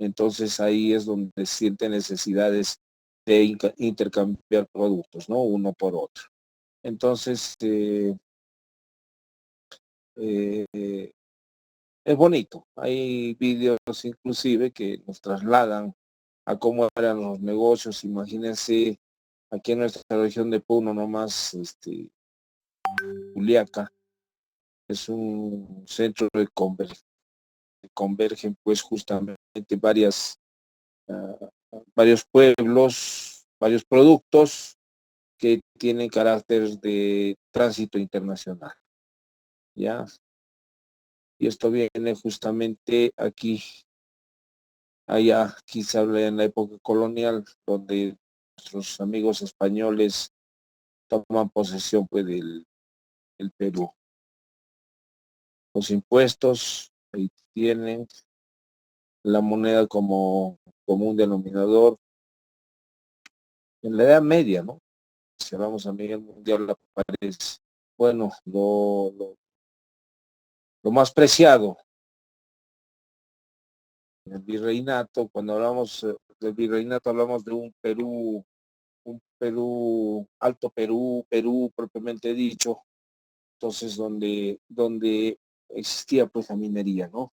Entonces ahí es donde sienten necesidades de intercambiar productos, ¿no? Uno por otro. Entonces, eh, es bonito. Hay vídeos inclusive que nos trasladan a cómo eran los negocios. Imagínense aquí en nuestra región de Puno nomás, Juliaca, es un centro de convergen pues justamente varios pueblos, varios productos que tienen carácter de tránsito internacional, ¿ya? Y esto viene justamente aquí, allá, aquí se habla en la época colonial, donde nuestros amigos españoles toman posesión pues del Perú. Los impuestos, ahí tienen la moneda como un denominador. En la Edad Media, ¿no? Si vamos a nivel mundial, aparece, bueno, lo más preciado, el virreinato. Cuando hablamos del virreinato, hablamos de un Perú, Alto Perú, Perú propiamente dicho, entonces donde existía pues la minería, ¿no?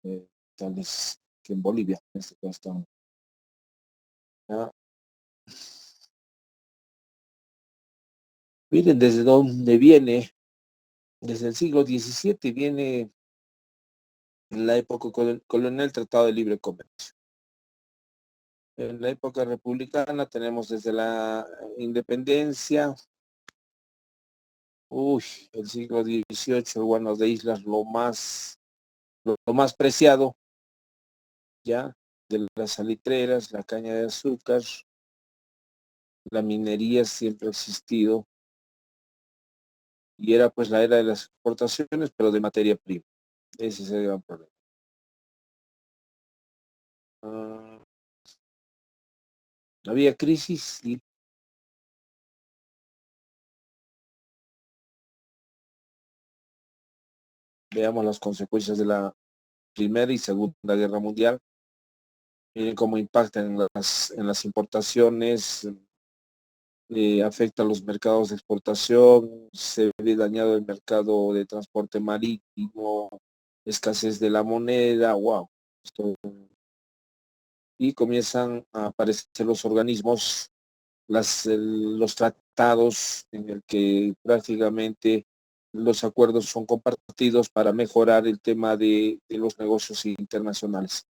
Tal vez que en Bolivia, en este caso estamos, ¿ya? Miren desde dónde viene, desde el siglo XVII viene en la época colonial el Tratado de Libre Comercio. En la época republicana tenemos desde la independencia, el siglo XVIII, bueno, de islas lo más preciado, ya, de las salitreras, la caña de azúcar, la minería siempre ha existido y era pues la era de las exportaciones, pero de materia prima. Ese es el gran problema. Ah, había crisis y veamos las consecuencias de la Primera y Segunda Guerra Mundial. Miren cómo impactan en las importaciones, afecta a los mercados de exportación, se ve dañado el mercado de transporte marítimo, escasez de la moneda, wow. Y comienzan a aparecer los organismos, los tratados en el que prácticamente los acuerdos son compartidos para mejorar el tema de los negocios internacionales.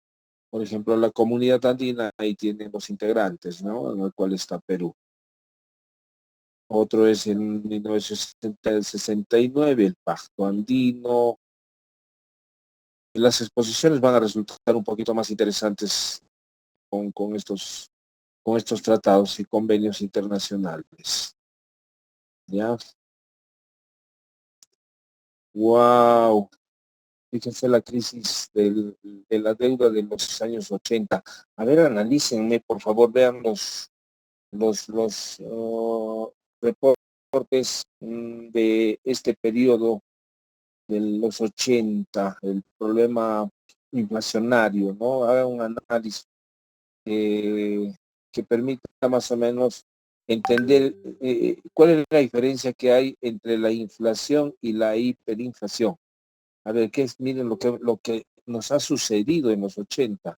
Por ejemplo, la comunidad andina, ahí tienen los integrantes, ¿no? En el cual está Perú. Otro es en 1969, el Pacto Andino. Las exposiciones van a resultar un poquito más interesantes con estos tratados y convenios internacionales. ¿Ya? ¡Wow! Fíjense la crisis de la deuda de los años 80. A ver, analícenme, por favor, vean los reportes de este periodo de los 80, el problema inflacionario, ¿no? Haga un análisis que permita más o menos entender cuál es la diferencia que hay entre la inflación y la hiperinflación. A ver, miren lo que nos ha sucedido en los 80.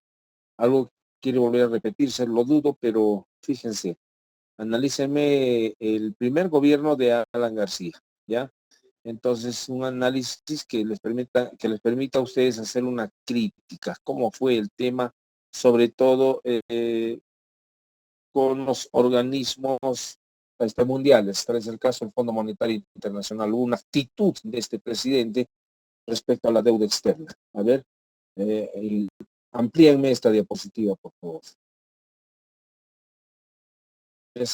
Algo quiere volver a repetirse, lo dudo, pero fíjense, analícenme el primer gobierno de Alan García, ¿ya? Entonces, un análisis que les permita a ustedes hacer una crítica, cómo fue el tema, sobre todo con los organismos mundiales. Tal es el caso del Fondo Monetario Internacional, una actitud de este presidente respecto a la deuda externa. A ver, amplíenme esta diapositiva, por favor.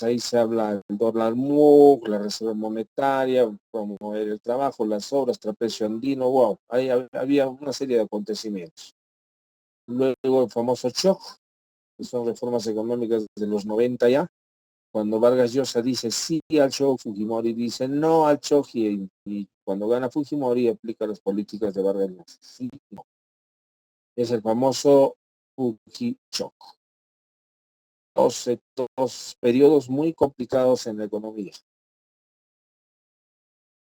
Ahí se habla del dólar MUC, la reserva monetaria, promover el trabajo, las obras, trapecio andino, wow, ahí había una serie de acontecimientos. Luego el famoso shock, que son reformas económicas de los 90 ya, cuando Vargas Llosa dice sí al shock, Fujimori dice no al shock, y cuando gana Fujimori aplica las políticas de Vargas Llosa. Sí, no. Es el famoso Fujimori. Dos periodos muy complicados en la economía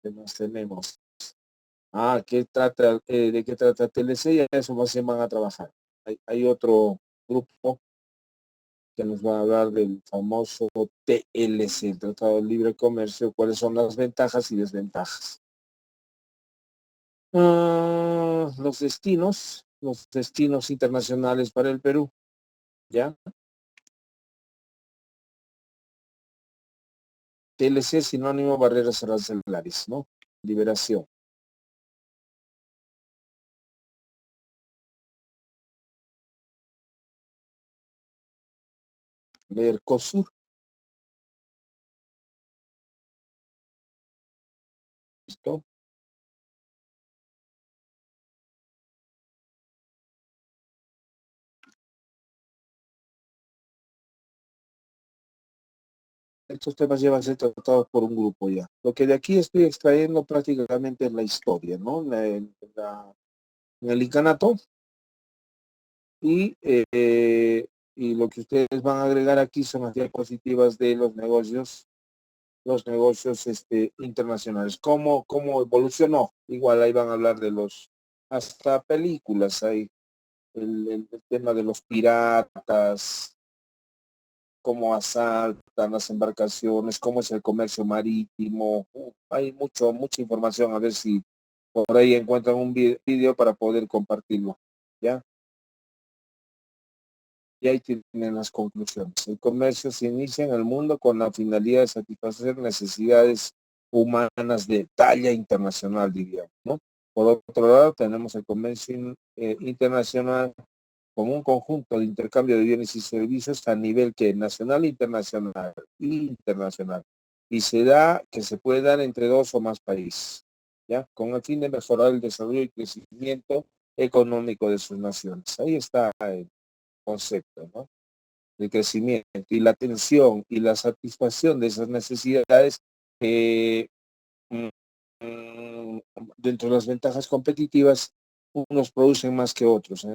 que nos tenemos. ¿De qué trata TLC? Y a eso más se van a trabajar. Hay otro grupo que nos va a hablar del famoso TLC, el Tratado de Libre Comercio, cuáles son las ventajas y desventajas. Los destinos internacionales para el Perú, ¿ya? TLC sinónimo barreras arancelarias, ¿no? Liberación. Mercosur, ¿listo? Estos temas llevan a ser tratados por un grupo ya. Lo que de aquí estoy extrayendo prácticamente es la historia, ¿no? En el incanato y lo que ustedes van a agregar aquí son las diapositivas de los negocios internacionales. ¿Cómo evolucionó? Igual ahí van a hablar de hasta películas, hay el tema de los piratas, cómo asaltan las embarcaciones, cómo es el comercio marítimo. Hay mucha información, a ver si por ahí encuentran un video para poder compartirlo. ¿Ya? Y ahí tienen las conclusiones. El comercio se inicia en el mundo con la finalidad de satisfacer necesidades humanas de talla internacional, diríamos, ¿no? Por otro lado, tenemos el comercio internacional como un conjunto de intercambio de bienes y servicios a nivel que nacional, internacional. Y se da que se puede dar entre dos o más países, ¿ya? Con el fin de mejorar el desarrollo y crecimiento económico de sus naciones. Ahí está el concepto, ¿no? El crecimiento y la atención y la satisfacción de esas necesidades eh, mm, dentro de las ventajas competitivas, unos producen más que otros.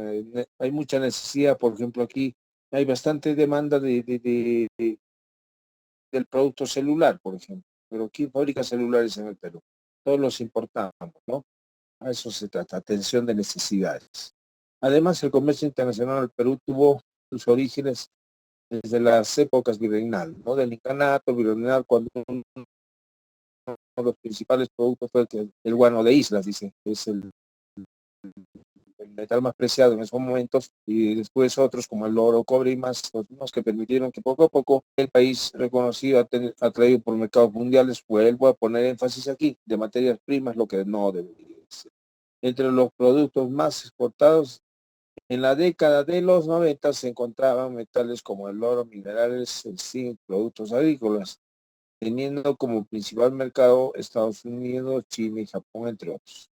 Hay mucha necesidad, por ejemplo, aquí hay bastante demanda del producto celular, por ejemplo, pero ¿quién fabrica celulares en el Perú? Todos los importamos, ¿no? A eso se trata, atención de necesidades. Además, el comercio internacional del Perú tuvo sus orígenes desde las épocas virreinal, ¿no? Del incanato virreinal, cuando uno de los principales productos fue el guano de islas, dice, que es el metal más preciado en esos momentos, y después otros como el oro, cobre y más, los que permitieron que poco a poco el país reconocido, atraído por mercados mundiales, vuelvo a poner énfasis aquí, de materias primas, lo que no debería ser. Entre los productos más exportados, en la década de los 90 se encontraban metales como el oro, minerales, el zinc, productos agrícolas, teniendo como principal mercado Estados Unidos, China y Japón, entre otros,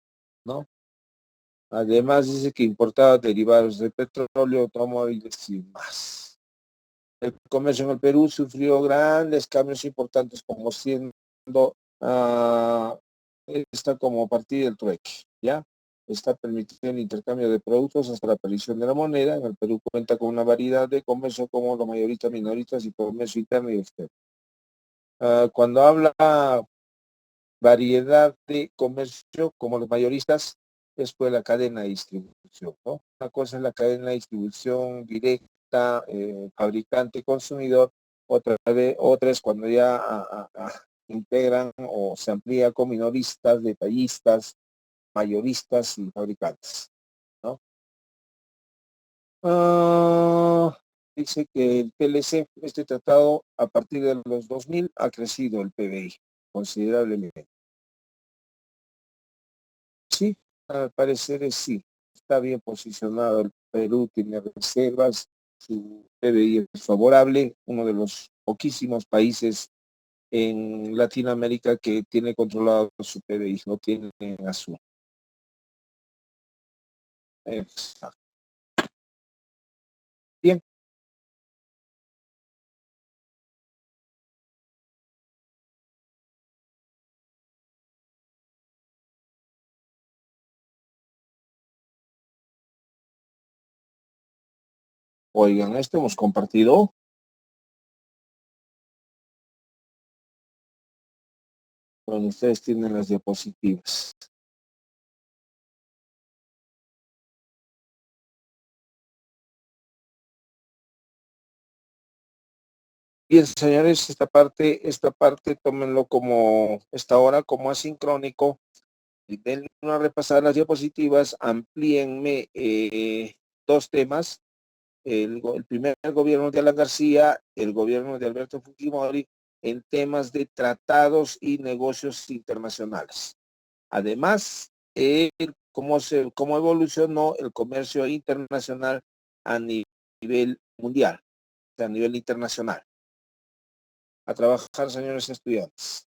¿no? Además dice que importaba derivados de petróleo, automóviles y más. El comercio en el Perú sufrió grandes cambios importantes, como siendo ah, esta como partida del trueque, ¿ya? Está permitiendo el intercambio de productos hasta la aparición de la moneda. En el Perú cuenta con una variedad de comercio como los mayoristas, minoristas y comercio interno y externo. Cuando habla variedad de comercio como los mayoristas, después la cadena de distribución, ¿no? Una cosa es la cadena de distribución directa, fabricante-consumidor, otra es cuando ya integran o se amplía con minoristas, detallistas, mayoristas y fabricantes, ¿no? Dice que el PLC, este tratado, a partir de los 2000 ha crecido el PBI considerablemente. Sí, al parecer sí. Está bien posicionado. El Perú tiene reservas, su PBI es favorable, uno de los poquísimos países en Latinoamérica que tiene controlado su PBI, no tiene azul. Exacto. Bien, Oigan, esto hemos compartido. Bueno, ustedes tienen las diapositivas. Bien, señores, esta parte, tómenlo como esta hora como asincrónico. Y denle una repasada a las diapositivas, amplíenme dos temas. El primer gobierno de Alan García, el gobierno de Alberto Fujimori, en temas de tratados y negocios internacionales. Además, cómo evolucionó el comercio internacional a nivel mundial, a nivel internacional. A trabajar, señores estudiantes.